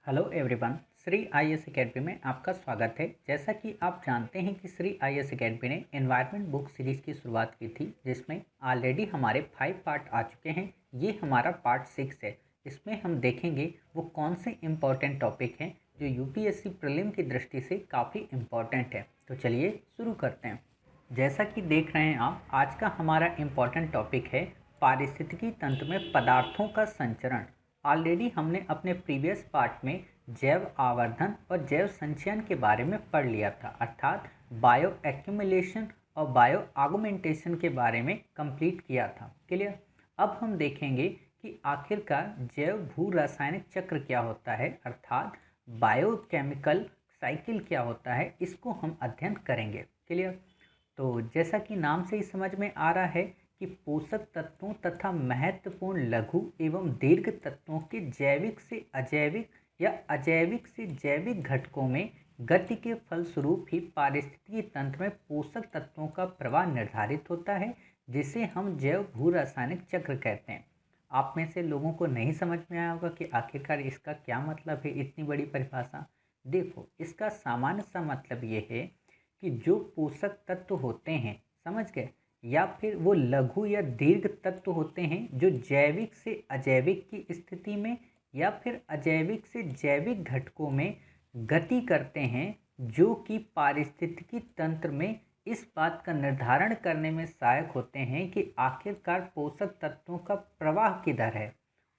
Hello everyone, Shri IAS academy में आपका स्वागत है। जैसा कि आप जानते हैं कि श्री आईएएस एकेडमी ने एनवायरनमेंट बुक सीरीज़ की शुरुआत की थी, जिसमें ऑलरेडी हमारे 5 पार्ट आ चुके हैं। ये हमारा पार्ट 6 है। इसमें हम देखेंगे वो कौन से इम्पोर्टेंट टॉपिक हैं जो यूपीएससी प्रीलिम की दृष्टि से काफ़ी इम्पोर्टेंट है। तो चलिए शुरू करते हैं। जैसा कि देख रहे हैं आप, आज का हमारा इम्पोर्टेंट टॉपिक है पारिस्थितिकी तंत्र में पदार्थों का संचरण। ऑलरेडी हमने अपने प्रीवियस पार्ट में जैव आवर्धन और जैव संचयन के बारे में पढ़ लिया था, अर्थात बायो एक्यूमुलेशन और बायो आगुमेंटेशन के बारे में कंप्लीट किया था। क्लियर। अब हम देखेंगे कि आखिरकार जैव भू रासायनिक चक्र क्या होता है, अर्थात बायोकेमिकल साइकिल क्या होता है, इसको हम अध्ययन करेंगे। क्लियर। तो जैसा कि नाम से ही समझ में आ रहा है कि पोषक तत्वों तथा महत्वपूर्ण लघु एवं दीर्घ तत्वों के जैविक से अजैविक या अजैविक से जैविक घटकों में गति के फलस्वरूप ही पारिस्थितिकी तंत्र में पोषक तत्वों का प्रवाह निर्धारित होता है, जिसे हम जैव भू रासायनिक चक्र कहते हैं। आप में से लोगों को नहीं समझ में आया होगा कि आखिरकार इसका क्या मतलब है, इतनी बड़ी परिभाषा। देखो, इसका सामान्य सा मतलब ये है कि जो पोषक तत्व होते हैं, समझ गए, या फिर वो लघु या दीर्घ तत्व होते हैं जो जैविक से अजैविक की स्थिति में या फिर अजैविक से जैविक घटकों में गति करते हैं, जो कि पारिस्थितिकी तंत्र में इस बात का निर्धारण करने में सहायक होते हैं कि आखिरकार पोषक तत्वों का प्रवाह किधर है,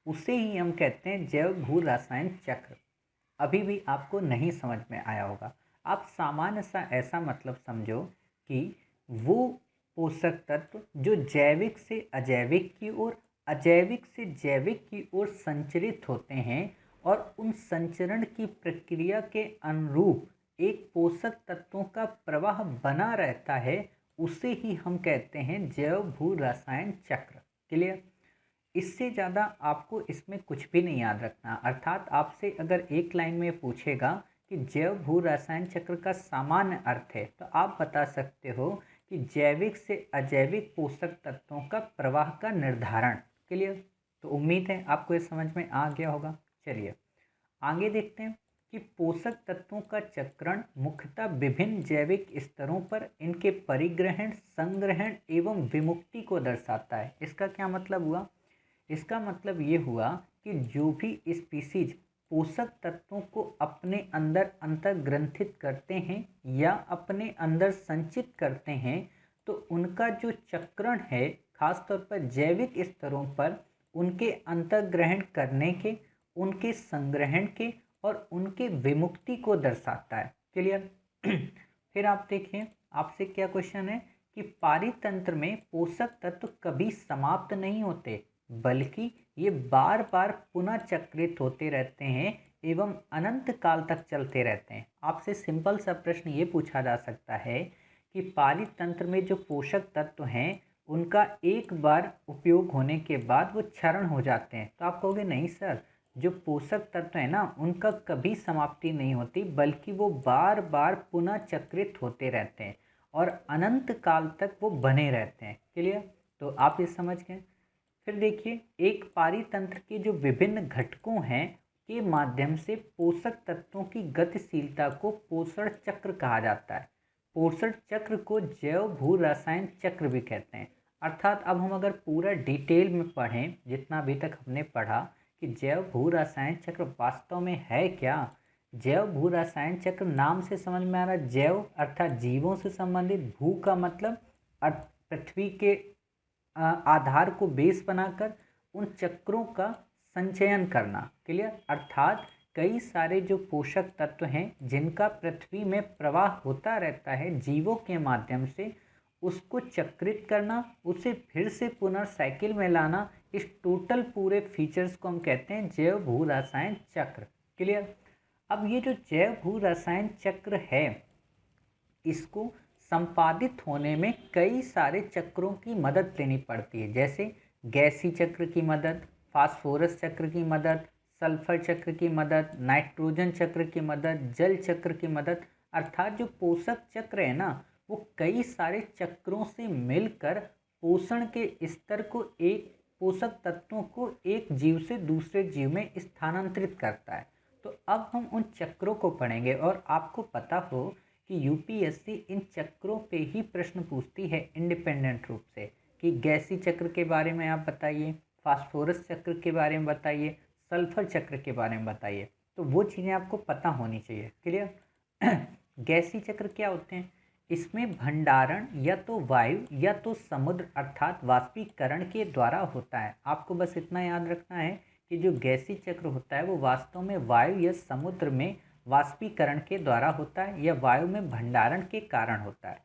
उसे ही हम कहते हैं जैव भू रासायनिक चक्र। अभी भी आपको नहीं समझ में आया होगा। आप सामान्य सा ऐसा मतलब समझो कि वो पोषक तत्व जो जैविक से अजैविक की ओर, अजैविक से जैविक की ओर संचरित होते हैं और उन संचरण की प्रक्रिया के अनुरूप एक पोषक तत्वों का प्रवाह बना रहता है, उसे ही हम कहते हैं जैव भू रसायन चक्र। क्लियर। इससे ज़्यादा आपको इसमें कुछ भी नहीं याद रखना। अर्थात आपसे अगर एक लाइन में पूछेगा कि जैव भू रसायन चक्र का सामान्य अर्थ है, तो आप बता सकते हो कि जैविक से अजैविक पोषक तत्वों का प्रवाह का निर्धारण। क्लियर। तो उम्मीद है आपको ये समझ में आ गया होगा। चलिए आगे देखते हैं कि पोषक तत्वों का चक्रण मुख्यतः विभिन्न जैविक स्तरों पर इनके परिग्रहण, संग्रहण एवं विमुक्ति को दर्शाता है। इसका क्या मतलब हुआ? इसका मतलब ये हुआ कि जो भी स्पीसीज पोषक तत्वों को अपने अंदर अंतर्ग्रंथित करते हैं या अपने अंदर संचित करते हैं, तो उनका जो चक्रण है, खासतौर पर जैविक स्तरों पर उनके अंतर्ग्रहण करने के, उनके संग्रहण के और उनके विमुक्ति को दर्शाता है। क्लियर। फिर आप देखिए, आपसे क्या क्वेश्चन है कि पारितंत्र में पोषक तत्व कभी समाप्त नहीं होते, बल्कि ये बार बार पुनः चक्रित होते रहते हैं एवं अनंत काल तक चलते रहते हैं। आपसे सिंपल सा प्रश्न ये पूछा जा सकता है कि पारितंत्र में जो पोषक तत्व हैं, उनका एक बार उपयोग होने के बाद वो क्षरण हो जाते हैं। तो आप कहोगे नहीं सर, जो पोषक तत्व है ना, उनका कभी समाप्ति नहीं होती, बल्कि वो बार बार पुनः चक्रित होते रहते हैं और अनंत काल तक वो बने रहते हैं। क्लियर। तो आप ये समझ गए। फिर देखिए, एक पारितंत्र के जो विभिन्न घटकों हैं के माध्यम से पोषक तत्वों की गतिशीलता को पोषण चक्र कहा जाता है। पोषण चक्र को जैव भू रसायन चक्र भी कहते हैं। अर्थात अब हम अगर पूरा डिटेल में पढ़ें, जितना अभी तक हमने पढ़ा कि जैव भू रसायन चक्र वास्तव में है क्या। जैव भू रसायन चक्र नाम से समझ में आ रहा है, जैव अर्थात जीवों से संबंधित, भू का मतलब पृथ्वी के आधार को बेस बनाकर उन चक्रों का संचयन करना। क्लियर। अर्थात कई सारे जो पोषक तत्व हैं जिनका पृथ्वी में प्रवाह होता रहता है जीवों के माध्यम से, उसको चक्रित करना, उसे फिर से पुनर्साइकिल में लाना, इस टोटल पूरे फीचर्स को हम कहते हैं जैव भू रसायन चक्र। क्लियर। अब ये जो जैव भू रसायन चक्र है, इसको संपादित होने में कई सारे चक्रों की मदद लेनी पड़ती है, जैसे गैसी चक्र की मदद, फास्फोरस चक्र की मदद, सल्फर चक्र की मदद, नाइट्रोजन चक्र की मदद, जल चक्र की मदद। अर्थात जो पोषक चक्र है ना, वो कई सारे चक्रों से मिलकर पोषण के स्तर को, एक पोषक तत्वों को एक जीव से दूसरे जीव में स्थानांतरित करता है। तो अब हम उन चक्रों को पढ़ेंगे और आपको पता हो कि यूपीएससी इन चक्रों पे ही प्रश्न पूछती है इंडिपेंडेंट रूप से, कि गैसी चक्र के बारे में आप बताइए, फास्फोरस चक्र के बारे में बताइए, सल्फर चक्र के बारे में बताइए। तो वो चीज़ें आपको पता होनी चाहिए। क्लियर? गैसी चक्र क्या होते हैं? इसमें भंडारण या तो वायु या तो समुद्र अर्थात वाष्पीकरण के द्वारा होता है। आपको बस इतना याद रखना है कि जो गैसी चक्र होता है वो वास्तव में वायु या समुद्र में वाष्पीकरण के द्वारा होता है या वायु में भंडारण के कारण होता है।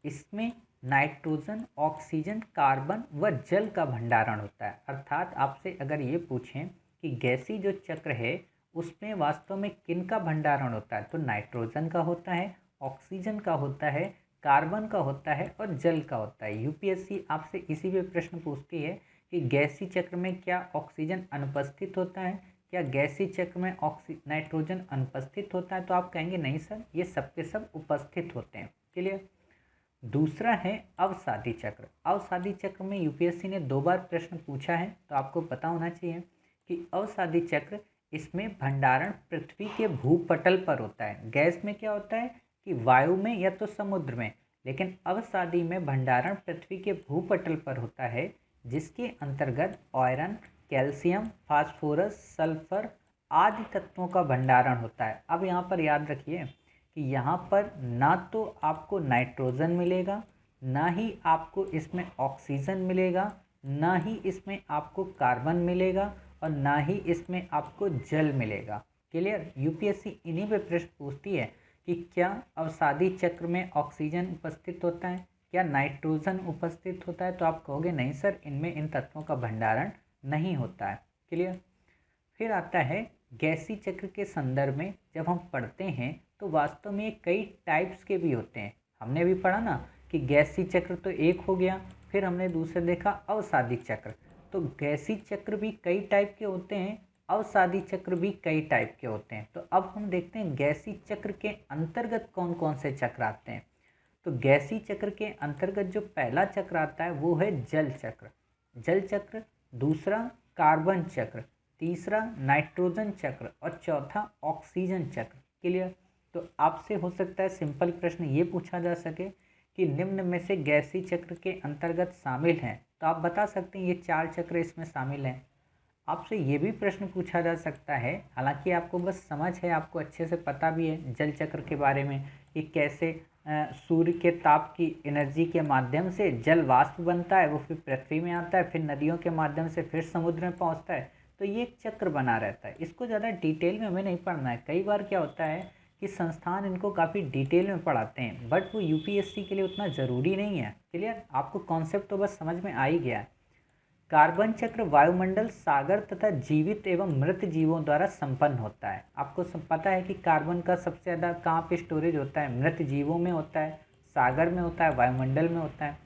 इसमें नाइट्रोजन, ऑक्सीजन, कार्बन व जल का भंडारण होता है। अर्थात आपसे अगर ये पूछें कि गैसी जो चक्र है उसमें वास्तव में किन का भंडारण होता है, तो नाइट्रोजन का होता है, ऑक्सीजन का होता है, कार्बन का होता है और जल का होता है। यूपीएससी आपसे इसी पे प्रश्न पूछती है कि गैसी चक्र में क्या ऑक्सीजन अनुपस्थित होता है, क्या गैसी चक्र में नाइट्रोजन अनुपस्थित होता है? तो आप कहेंगे नहीं सर, ये सब के सब उपस्थित होते हैं। क्लियर? दूसरा है अवसादी चक्र। अवसादी चक्र में यूपीएससी ने 2 बार प्रश्न पूछा है, तो आपको पता होना चाहिए कि अवसादी चक्र, इसमें भंडारण पृथ्वी के भूपटल पर होता है। गैस में क्या होता है कि वायु में या तो समुद्र में, लेकिन अवसादी में भंडारण पृथ्वी के भूपटल पर होता है, जिसके अंतर्गत आयरन, कैल्शियम, फास्फोरस, सल्फर आदि तत्वों का भंडारण होता है। अब यहाँ पर याद रखिए कि यहाँ पर ना तो आपको नाइट्रोजन मिलेगा, ना ही आपको इसमें ऑक्सीजन मिलेगा, ना ही इसमें आपको कार्बन मिलेगा और ना ही इसमें आपको जल मिलेगा। क्लियर? यूपीएससी इन्हीं पे प्रश्न पूछती है कि क्या अवसादी चक्र में ऑक्सीजन उपस्थित होता है, क्या नाइट्रोजन उपस्थित होता है? तो आप कहोगे नहीं सर, इनमें इन तत्वों का भंडारण नहीं होता है। क्लियर? फिर आता है गैसी चक्र के संदर्भ में जब हम पढ़ते हैं तो वास्तव में कई टाइप्स के भी होते हैं। हमने भी पढ़ा ना कि गैसी चक्र तो एक हो गया, फिर हमने दूसरे देखा अवसादी चक्र। तो गैसी चक्र भी कई टाइप के होते हैं, अवसादी चक्र भी कई टाइप के होते हैं। तो अब हम देखते हैं गैसी चक्र के अंतर्गत कौन कौन से चक्र आते हैं। तो गैसी चक्र के अंतर्गत जो पहला चक्र आता है वो है जल चक्र। जल चक्र, दूसरा कार्बन चक्र, तीसरा नाइट्रोजन चक्र और चौथा ऑक्सीजन चक्र। क्लियर? तो आपसे हो सकता है सिंपल प्रश्न ये पूछा जा सके कि निम्न में से गैसी चक्र के अंतर्गत शामिल हैं, तो आप बता सकते हैं ये 4 चक्र इसमें शामिल हैं। आपसे ये भी प्रश्न पूछा जा सकता है, हालांकि आपको बस समझ है, आपको अच्छे से पता भी है जल चक्र के बारे में कि कैसे सूर्य के ताप की एनर्जी के माध्यम से जल वाष्प बनता है, वो फिर पृथ्वी में आता है, फिर नदियों के माध्यम से फिर समुद्र में पहुंचता है। तो ये एक चक्र बना रहता है। इसको ज़्यादा डिटेल में हमें नहीं पढ़ना है। कई बार क्या होता है कि संस्थान इनको काफ़ी डिटेल में पढ़ाते हैं, बट वो यूपीएससी के लिए उतना ज़रूरी नहीं है। क्लियर? आपको कॉन्सेप्ट तो बस समझ में आ ही गया है। कार्बन चक्र वायुमंडल, सागर तथा जीवित एवं मृत जीवों द्वारा संपन्न होता है। आपको सब पता है कि कार्बन का सबसे ज़्यादा कहाँ पे स्टोरेज होता है? मृत जीवों में होता है, सागर में होता है, वायुमंडल में होता है।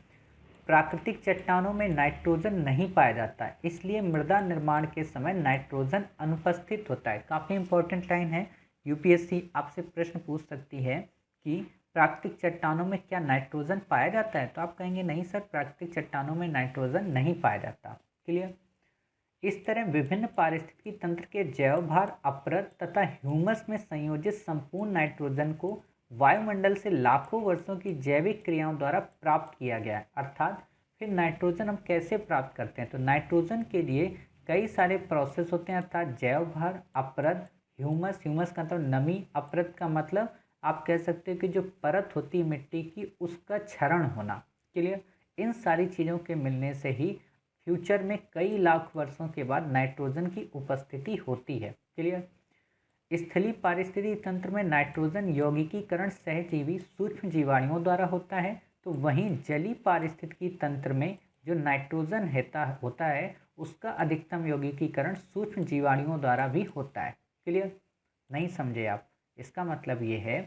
प्राकृतिक चट्टानों में नाइट्रोजन नहीं पाया जाता है, इसलिए मृदा निर्माण के समय नाइट्रोजन अनुपस्थित होता है। काफ़ी इंपॉर्टेंट लाइन है, यूपीएससी आपसे प्रश्न पूछ सकती है कि प्राकृतिक चट्टानों में क्या नाइट्रोजन पाया जाता है? तो आप कहेंगे नहीं सर, प्राकृतिक चट्टानों में नाइट्रोजन नहीं पाया जाता। क्लियर? इस तरह विभिन्न पारिस्थितिकी तंत्र के जैव भार, अपरद तथा ह्यूमस में संयोजित संपूर्ण नाइट्रोजन को वायुमंडल से लाखों वर्षों की जैविक क्रियाओं द्वारा प्राप्त किया गया है। अर्थात फिर नाइट्रोजन हम कैसे प्राप्त करते हैं? तो नाइट्रोजन के लिए कई सारे प्रोसेस होते हैं, अर्थात जैव भार, अपरद, ह्यूमस। ह्यूमस का मतलब नमी, अपरद का मतलब आप कह सकते हो कि जो परत होती है मिट्टी की उसका क्षरण होना। क्लियर? इन सारी चीज़ों के मिलने से ही फ्यूचर में कई लाख वर्षों के बाद नाइट्रोजन की उपस्थिति होती है। क्लियर? स्थलीय पारिस्थितिकी तंत्र में नाइट्रोजन यौगिकीकरण सहजीवी सूक्ष्म जीवाणुओं द्वारा होता है, तो वहीं जलीय पारिस्थितिकी तंत्र में जो नाइट्रोजन होता है उसका अधिकतम यौगिकीकरण सूक्ष्म जीवाणुओं द्वारा भी होता है। क्लियर? नहीं समझे आप? इसका मतलब ये है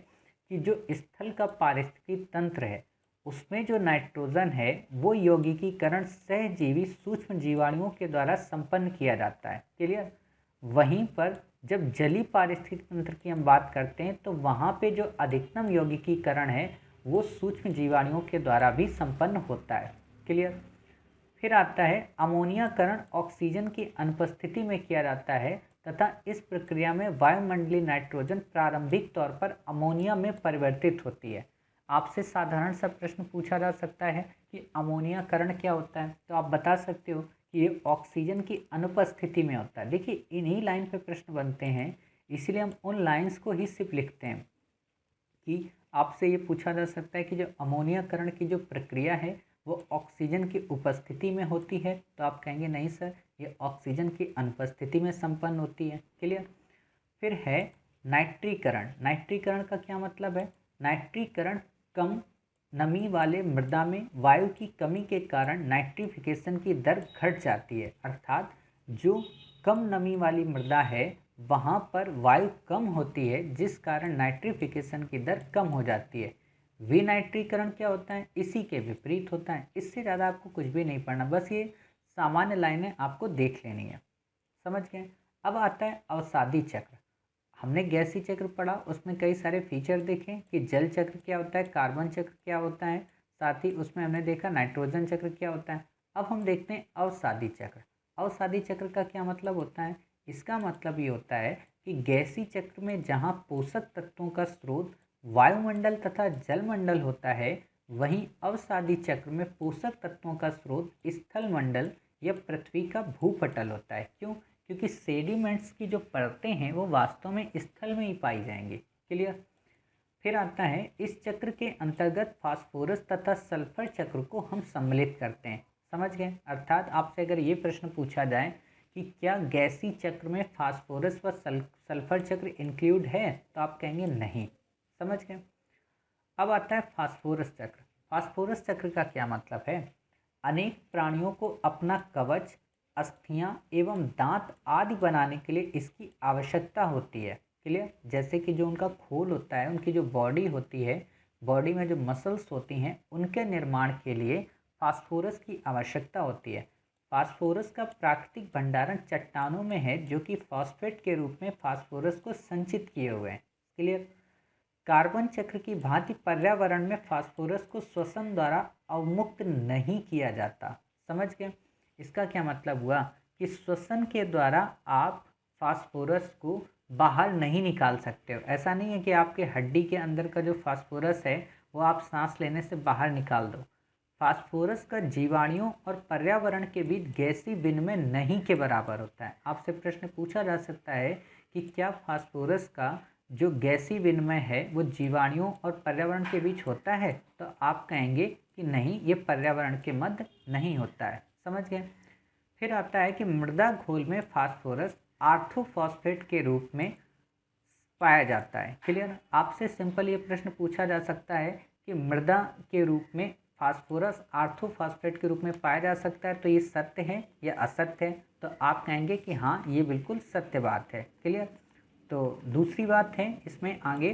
कि जो स्थल का पारिस्थितिकी तंत्र है उसमें जो नाइट्रोजन है वो यौगिकीकरण सहजीवी सूक्ष्म जीवाणुओं के द्वारा संपन्न किया जाता है। क्लियर? वहीं पर जब जलीय पारिस्थितिक तंत्र की हम बात करते हैं तो वहाँ पे जो अधिकतम यौगिकीकरण है वो सूक्ष्म जीवाणुओं के द्वारा भी संपन्न होता है। क्लियर? फिर आता है अमोनियाकरण ऑक्सीजन की अनुपस्थिति में किया जाता है, तथा इस प्रक्रिया में वायुमंडलीय नाइट्रोजन प्रारंभिक तौर पर अमोनिया में परिवर्तित होती है। आपसे साधारण सा प्रश्न पूछा जा सकता है कि अमोनियाकरण क्या होता है, तो आप बता सकते हो कि ये ऑक्सीजन की अनुपस्थिति में होता है। देखिए इन्हीं लाइन पे प्रश्न बनते हैं, इसलिए हम उन लाइंस को ही सिर्फ लिखते हैं कि आपसे ये पूछा जा सकता है कि जो अमोनियाकरण की जो प्रक्रिया है वो ऑक्सीजन की उपस्थिति में होती है, तो आप कहेंगे नहीं सर, ये ऑक्सीजन की अनुपस्थिति में संपन्न होती है। क्लियर। फिर है नाइट्रीकरण। नाइट्रीकरण का क्या मतलब है? नाइट्रीकरण कम नमी वाले मृदा में वायु की कमी के कारण नाइट्रिफिकेशन की दर घट जाती है, अर्थात जो कम नमी वाली मृदा है वहाँ पर वायु कम होती है, जिस कारण नाइट्रिफिकेशन की दर कम हो जाती है। विनाइट्रीकरण क्या होता है? इसी के विपरीत होता है। इससे ज़्यादा आपको कुछ भी नहीं पढ़ना, बस ये सामान्य लाइनें आपको देख लेनी है। समझ गए। अब आता है अवसादी चक्र। हमने गैसीय चक्र पढ़ा, उसमें कई सारे फीचर देखे कि जल चक्र क्या होता है, कार्बन चक्र क्या होता है, साथ ही उसमें हमने देखा नाइट्रोजन चक्र क्या होता है। अब हम देखते हैं अवसादी चक्र। अवसादी चक्र का क्या मतलब होता है? इसका मतलब ये होता है कि गैसीय चक्र में जहाँ पोषक तत्वों का स्रोत वायुमंडल तथा जलमंडल होता है, वहीं अवसादी चक्र में पोषक तत्वों का स्रोत स्थल मंडल या पृथ्वी का भूपटल होता है। क्यों? क्योंकि सेडिमेंट्स की जो परतें हैं वो वास्तव में स्थल में ही पाई जाएंगी। क्लियर। फिर आता है इस चक्र के अंतर्गत फास्फोरस तथा सल्फर चक्र को हम सम्मिलित करते हैं। समझ गए। अर्थात आपसे अगर ये प्रश्न पूछा जाए कि क्या गैसीय चक्र में फास्फोरस व सल्फर चक्र इंक्लूड है, तो आप कहेंगे नहीं। समझ गए। अब आता है फास्फोरस चक्र। फास्फोरस चक्र का क्या मतलब है? अनेक प्राणियों को अपना कवच, अस्थियां एवं दांत आदि बनाने के लिए इसकी आवश्यकता होती है। क्लियर। जैसे कि जो उनका खोल होता है, उनकी जो बॉडी होती है, बॉडी में जो मसल्स होती हैं, उनके निर्माण के लिए फास्फोरस की आवश्यकता होती है। फास्फोरस का प्राकृतिक भंडारण चट्टानों में है, जो कि फॉस्फेट के रूप में फास्फोरस को संचित किए हुए हैं। क्लियर। कार्बन चक्र की भांति पर्यावरण में फास्फोरस को श्वसन द्वारा अवमुक्त नहीं किया जाता। समझ गए। इसका क्या मतलब हुआ कि श्वसन के द्वारा आप फास्फोरस को बाहर नहीं निकाल सकते हो। ऐसा नहीं है कि आपके हड्डी के अंदर का जो फास्फोरस है वो आप सांस लेने से बाहर निकाल दो। फास्फोरस का जीवाणुओं और पर्यावरण के बीच गैसीय विनिमय नहीं के बराबर होता है। आपसे प्रश्न पूछा जा सकता है कि क्या फास्फोरस का जो गैसीय विनिमय है वो जीवाणुओं और पर्यावरण के बीच होता है, तो आप कहेंगे कि नहीं, ये पर्यावरण के मध्य नहीं होता है। समझ गए। फिर आता है कि मृदा घोल में फास्फोरस आर्थोफॉस्फेट के रूप में पाया जाता है। क्लियर। आपसे सिंपल ये प्रश्न पूछा जा सकता है कि मृदा के रूप में फास्फोरस आर्थोफॉस्फेट के रूप में पाया जा सकता है, तो ये सत्य है या असत्य है, तो आप कहेंगे कि हाँ, ये बिल्कुल सत्य बात है। क्लियर। तो दूसरी बात है इसमें आगे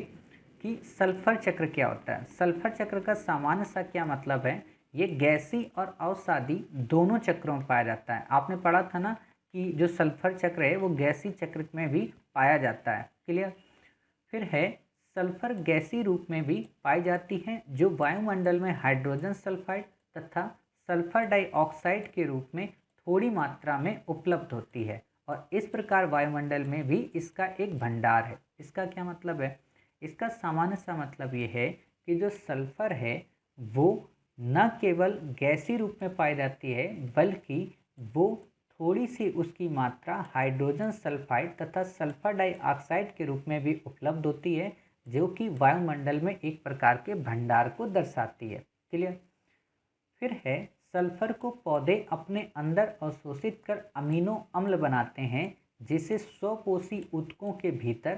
कि सल्फर चक्र क्या होता है। सल्फर चक्र का सामान्य सा क्या मतलब है? ये गैसीय और अवसादी दोनों चक्रों में पाया जाता है। आपने पढ़ा था ना कि जो सल्फर चक्र है वो गैसीय चक्र में भी पाया जाता है। क्लियर। फिर है सल्फर गैसीय रूप में भी पाई जाती है, जो वायुमंडल में हाइड्रोजन सल्फाइड तथा सल्फर डाइऑक्साइड के रूप में थोड़ी मात्रा में उपलब्ध होती है, और इस प्रकार वायुमंडल में भी इसका एक भंडार है। इसका क्या मतलब है? इसका सामान्य सा मतलब ये है कि जो सल्फर है वो न केवल गैसीय रूप में पाई जाती है, बल्कि वो थोड़ी सी उसकी मात्रा हाइड्रोजन सल्फाइड तथा सल्फर डाइऑक्साइड के रूप में भी उपलब्ध होती है, जो कि वायुमंडल में एक प्रकार के भंडार को दर्शाती है। क्लियर। फिर है सल्फर को पौधे अपने अंदर अवशोषित कर अमीनो अम्ल बनाते हैं, जिसे स्वपोषी ऊतकों के भीतर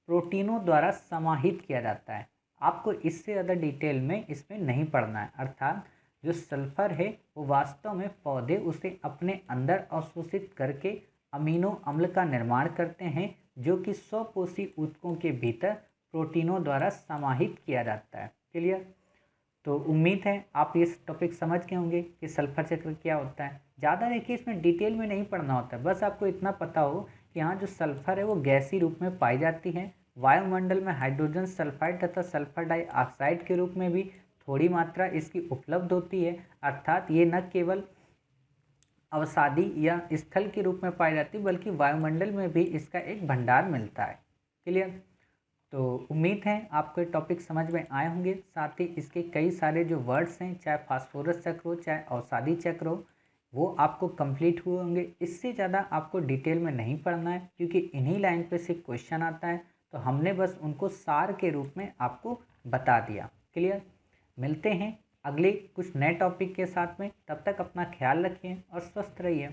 प्रोटीनों द्वारा समाहित किया जाता है। आपको इससे ज़्यादा डिटेल में इसमें नहीं पढ़ना है। अर्थात जो सल्फर है वो वास्तव में पौधे उसे अपने अंदर अवशोषित करके अमीनो अम्ल का निर्माण करते हैं, जो कि स्वपोषी ऊतकों के भीतर प्रोटीनों द्वारा समाहित किया जाता है। क्लियर। तो उम्मीद है आप ये टॉपिक समझ गए होंगे कि सल्फर चक्र क्या होता है। ज़्यादा देखिए इसमें डिटेल में नहीं पढ़ना होता है, बस आपको इतना पता हो कि हाँ, जो सल्फर है वो गैसीय रूप में पाई जाती है, वायुमंडल में हाइड्रोजन सल्फाइड तथा सल्फर डाइऑक्साइड के रूप में भी थोड़ी मात्रा इसकी उपलब्ध होती है। अर्थात ये न केवल अवसादी या स्थल के रूप में पाई जाती है, बल्कि वायुमंडल में भी इसका एक भंडार मिलता है। क्लियर? तो उम्मीद है आपको ये टॉपिक समझ में आए होंगे। साथ ही इसके कई सारे जो वर्ड्स हैं, चाहे फास्फोरस चक्र हो चाहे अवसादी चक्र हो, वो आपको कंप्लीट हुए होंगे। इससे ज़्यादा आपको डिटेल में नहीं पढ़ना है, क्योंकि इन्हीं लाइन पे से क्वेश्चन आता है, तो हमने बस उनको सार के रूप में आपको बता दिया। क्लियर? मिलते हैं अगले कुछ नए टॉपिक के साथ में। तब तक अपना ख्याल रखिए और स्वस्थ रहिए।